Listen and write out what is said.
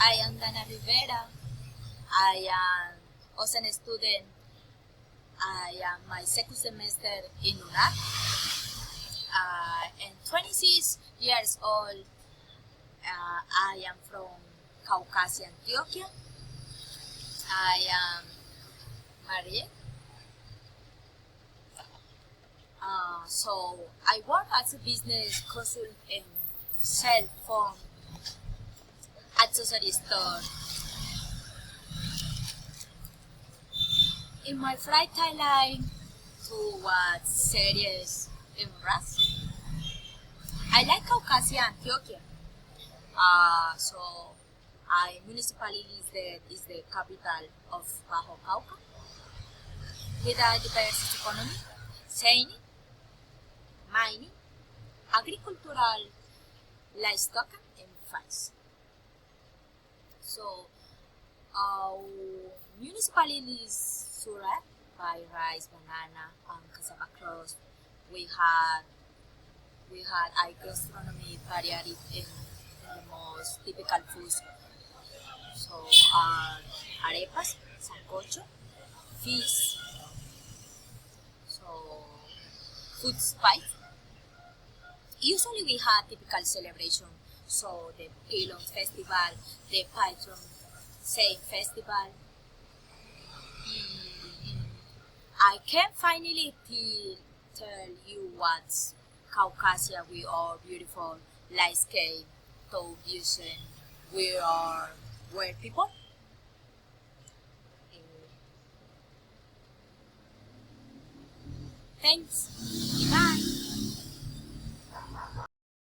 I am Dana Rivera. I am also a student. I am my second semester in UNAC. And 26 years old. I am from Caucasia, Antioquia. I am married. So I work as a business consultant in cell phone accessory store. In my flight timeline to watch series in Rus, I like Caucasia, Antioquia. So I municipality is the capital of Bajo Cauca with a diverse economy, sailing, mining, agricultural, livestock, and farms. So our municipality is surrounded by rice, banana, and cassava crops. We had a gastronomy variety in the most typical foods. So arepas, sancocho, fish, so food spice. Usually we have typical celebration, so the Pilon Festival, the Patron Saint Festival. I can finally tell you what Caucasia we are beautiful landscape, to vision. We are where people. Thanks.